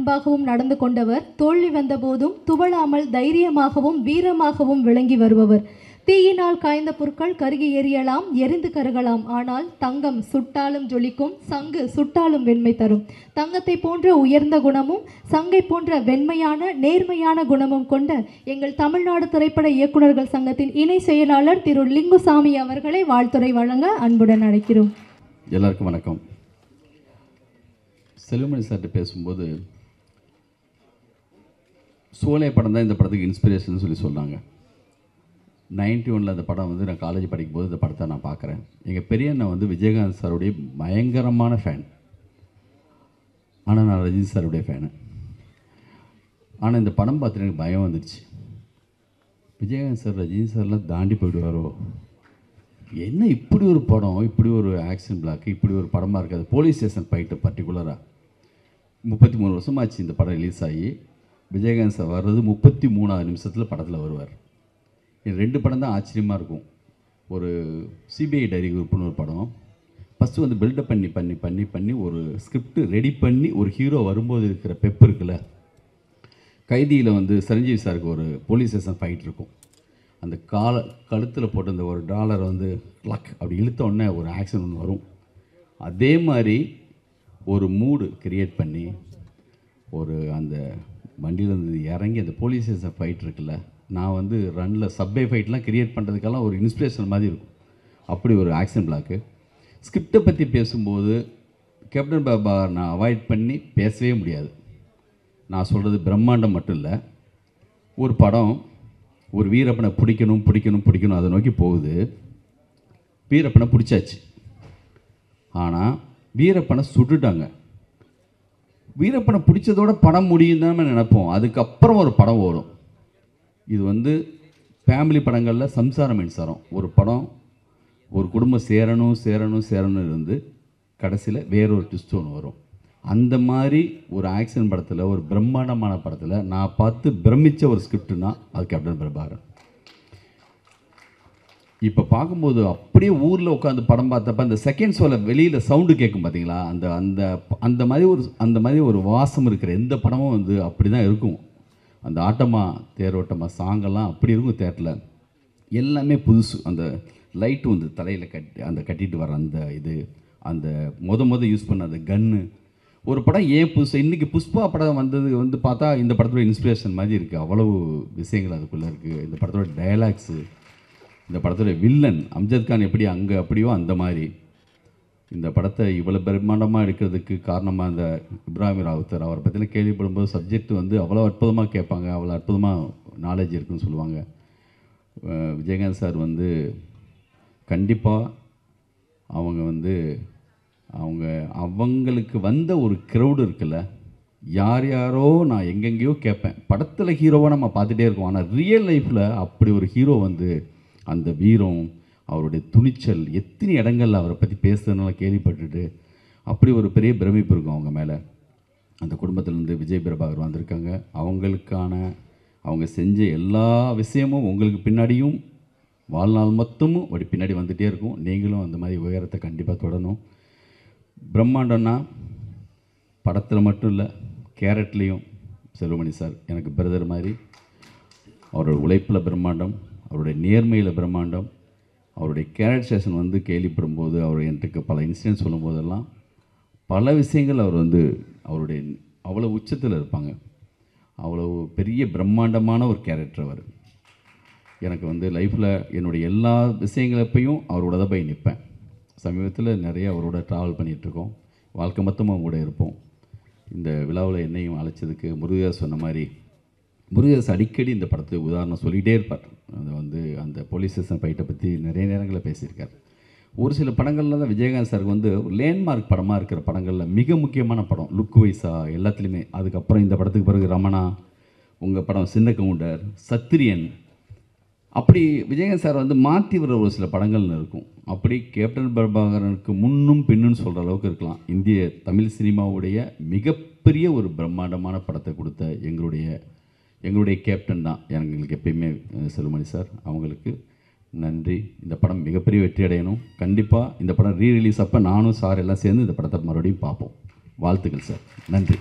பண்பாகவும் நடந்து கொண்டவர். தோல்வி வந்தபோதும் துவளாமல் தைரியமாகவும் வீரமாகவும் விளங்கி வருபவர். தீயினால் காய்ந்த புற்கள் கருகி எரியலாம், எரிந்து கருகலாம். ஆனால் தங்கம் சுட்டாலும் ஜொலிக்கும், சங்கு சுட்டாலும் வெண்மை தரும். தங்கத்தை போன்ற உயர்ந்த குணமும் சங்கை போன்ற வெண்மையான நேர்மையான குணமும் கொண்ட எங்கள் தமிழ்நாடு திரைப்பட இயக்குநர்கள் சங்கத்தின் இணை செயலாளர் திரு லிங்குசாமி அவர்களை வாழ்த்துரை வழங்க அன்புடன் அழைக்கிறோம். எல்லாருக்கும் வணக்கம். செல்வமணி சார்கிட்ட பேசும்போது சோலை படம் தான் இந்த படத்துக்கு இன்ஸ்பிரேஷன் சொல்லி சொன்னாங்க. 91 அந்த படம் வந்து நான் காலேஜ் படிக்கும்போது இந்த படத்தை நான் பார்க்குறேன். எங்கள் பெரிய அண்ணன் வந்து விஜயகாந்த் சாருடைய பயங்கரமான ஃபேன். ஆனால் நான் ரஜினி சாருடைய ஃபேனு. ஆனால் இந்த படம் பார்த்துட்டு எனக்கு பயம் வந்துடுச்சு. விஜயகாந்த் சார் ரஜினி சார்லாம் தாண்டி போயிடுவாரோ, என்ன இப்படி ஒரு படம், இப்படி ஒரு ஆக்ஷன் பிளாக், இப்படி ஒரு படமாக இருக்காது. போலீஸ் ஸ்டேஷன் ஃபைட்டு பர்டிகுலராக 33 வருஷமாச்சு இந்த படம் ரிலீஸ் ஆகி. விஜயகாந்த் சார் வர்றது 33வது நிமிஷத்தில் படத்தில் வருவார். இது 2 படம் தான் ஆச்சரியமாக இருக்கும். ஒரு சிபிஐ டைரி குரூப்னு ஒரு படம். ஃபஸ்ட்டு வந்து பில்டப் பண்ணி பண்ணி பண்ணி பண்ணி ஒரு ஸ்கிரிப்ட் ரெடி பண்ணி ஒரு ஹீரோ வரும்போது இருக்கிற பெப் இருக்குல்ல. கைதியில் வந்து சரஞ்சீவி சாருக்கு ஒரு போலீஸ் ஸ்டேஷன் ஃபைட் இருக்கும். அந்த கழுத்தில் போட்டு அந்த ஒரு டாலர் வந்து லக் அப்படி இழுத்த உடனே ஒரு ஆக்ஷன் ஒன்று வரும். அதே மாதிரி ஒரு மூடு கிரியேட் பண்ணி ஒரு அந்த வண்டியிலேருந்து இறங்கி அந்த போலீஸ் ஸ்டேஷன் ஃபைட் இருக்குல்ல, நான் வந்து ரன்னில் சப்வே ஃபைட்லாம் கிரியேட் பண்ணுறதுக்கெல்லாம் ஒரு இன்ஸ்பிரேஷன் மாதிரி இருக்கும். அப்படி ஒரு ஆக்ஷன் பிளாக்கு. ஸ்கிரிப்டை பற்றி பேசும்போது கேப்டன் பாபா நான் அவாய்ட் பண்ணி பேசவே முடியாது. நான் சொல்கிறது பிரம்மாண்டம் மட்டும் இல்லை. ஒரு படம் ஒரு வீரப்பனை பிடிக்கணும் பிடிக்கணும் பிடிக்கணும் அதை நோக்கி போகுது. வீரப்பனை பிடிச்சாச்சு. ஆனால் வீரப்பனை சுட்டுட்டாங்க. வீரப்பனை பிடிச்சதோட படம் முடியும் தான் நினைப்போம். அதுக்கப்புறம் ஒரு படம் ஓடும். இது வந்து ஃபேமிலி படங்களில் சம்சார மின்சாரம் ஒரு படம். ஒரு குடும்பம் சேரணும் சேரணும் சேரணும் இருந்து கடைசியில் வேறொரு ட்விஸ்ட் ஒன்று வரும். அந்த மாதிரி ஒரு ஆக்ஷன் படத்தில், ஒரு பிரம்மாண்டமான படத்தில் நான் பார்த்து பிரமித்த ஒரு ஸ்கிரிப்டுனா அது கேப்டன் பிரபாகரன். இப்போ பார்க்கும்போது அப்படியே ஊரில் உட்காந்து படம் பார்த்தப்ப அந்த செகண்ட் ஷோவில் வெளியில் சவுண்டு கேட்கும் பார்த்தீங்களா, அந்த அந்த அந்த மாதிரி ஒரு வாசம் இருக்கிற எந்த படமும் வந்து அப்படி தான் இருக்கும். அந்த ஆட்டமா தேரோட்டமா சாங்கெல்லாம் அப்படி இருக்கும். தேட்டரில் எல்லாமே புதுசு. அந்த லைட்டு வந்து தலையில் கட்டிட்டு வர அந்த இது, அந்த மொத யூஸ் பண்ண அந்த கன்று. ஒரு படம் ஏன் புதுசு, இன்றைக்கி புஷ்பா படம் வந்தது வந்து பார்த்தா இந்த படத்தோட இன்ஸ்பிரேஷன் மாதிரி இருக்குது. அவ்வளவு விஷயங்கள் அதுக்குள்ளே இருக்குது. இந்த படத்தோட டயலாக்ஸு, இந்த படத்தோட வில்லன் அம்ஜத் கான் எப்படி அங்கே அப்படியோ அந்த மாதிரி இந்த படத்தை இவ்வளோ பிரம்மாண்டமாக எடுக்கிறதுக்கு காரணமாக இந்த இப்ராஹிம் ராவுத்தர். அவரை பற்றின கேள்விப்படும்போது சப்ஜெக்ட் வந்து அவ்வளோ அற்புதமாக கேட்பாங்க, அவ்வளோ அற்புதமாக நாலேஜ் இருக்குதுன்னு சொல்லுவாங்க. விஜயகாந்த் சார் வந்து கண்டிப்பாக அவங்க வந்து அவங்களுக்கு வந்த ஒரு க்ரௌடு இருக்குல்ல, யார் யாரோ நான் எங்கெங்கேயோ கேட்பேன். படத்தில் ஹீரோவாக நம்ம பார்த்துட்டே இருக்கோம். ஆனால் ரியல் லைஃப்பில் அப்படி ஒரு ஹீரோ வந்து அந்த வீரம், அவருடைய துணிச்சல், எத்தனை இடங்களில் அவரை பற்றி பேசுறதுனால கேள்விப்பட்டுட்டு அப்படி ஒரு பெரிய பிரமிப்பு இருக்கும் அவங்க மேலே. அந்த குடும்பத்திலேருந்து விஜய் பிரபாகர் வந்திருக்காங்க. அவங்க செஞ்ச எல்லா விஷயமும் உங்களுக்கு பின்னாடியும் வாழ்நாள் மொத்தமும் அப்படி பின்னாடி வந்துகிட்டே இருக்கும். நீங்களும் அந்த மாதிரி உயரத்தை கண்டிப்பாக தொடரணும். பிரம்மாண்டம்னா படத்தில் மட்டும் இல்லை, கேரட்லேயும் செல்வமணி சார் எனக்கு பிரதர் மாதிரி. அவரோட உழைப்பில் பிரம்மாண்டம், அவருடைய நேர்மையில் பிரம்மாண்டம். அவருடைய கேரக்டரைசேஷன் வந்து கேள்விப்படும்போது அவர் எனக்கு பல இன்சிடென்ட்ஸ் சொல்லும்போதெல்லாம் பல விஷயங்கள் அவர் வந்து அவருடைய அவ்வளோ உச்சத்தில் இருப்பாங்க. அவ்வளோ பெரிய பிரம்மாண்டமான ஒரு கேரக்டர் அவர். எனக்கு வந்து லைஃப்பில் என்னுடைய எல்லா விஷயங்களப்பையும் அவரோட தான் போய் நிற்பேன். சமீபத்தில் நிறைய அவரோட ட்ராவல் பண்ணிகிட்ருக்கோம். வாழ்க்கை மொத்தமாக அவங்க கூட இருப்போம். இந்த விழாவில் என்னையும் அழைச்சதுக்கு முருகதாஸ் சொன்ன மாதிரி, முருகதாஸ் அடிக்கடி இந்த படத்துக்கு உதாரணம் சொல்லிகிட்டே இருப்பார். அது வந்து அந்த போலீஸ் ஸ்டேஷன் ஃபைட்டை பற்றி நிறைய நேரங்களில் பேசியிருக்கார். ஒரு சில படங்களில் தான் விஜயகாந்த் சாருக்கு வந்து லேண்ட்மார்க் படமாக இருக்கிற படங்களில் மிக முக்கியமான படம் லுக் வைஸாக எல்லாத்துலேயுமே. அதுக்கப்புறம் இந்த படத்துக்கு பிறகு ரமணா, உங்கள் படம் சின்ன கவுண்டர், சத்திரியன், அப்படி விஜயகாந்த் சார் வந்து மாற்றி வர ஒரு சில படங்கள்னு இருக்கும். அப்படி கேப்டன் பிரபாகரனுக்கு முன்னும் பின்னுன்னு சொல்கிற அளவுக்கு இருக்கலாம். இந்திய தமிழ் சினிமாவுடைய மிகப்பெரிய ஒரு பிரம்மாண்டமான படத்தை கொடுத்த எங்களுடைய கேப்டன் தான் எங்களுக்கு எப்பயுமே செல்வமணி சார். அவங்களுக்கு நன்றி. இந்த படம் மிகப்பெரிய வெற்றி அடையணும். கண்டிப்பாக இந்த படம் ரீரிலீஸ் அப்போ நானும் சார் எல்லாம் சேர்ந்து இந்த படத்தை மறுபடியும் பார்ப்போம். வாழ்த்துக்கள் சார். நன்றி.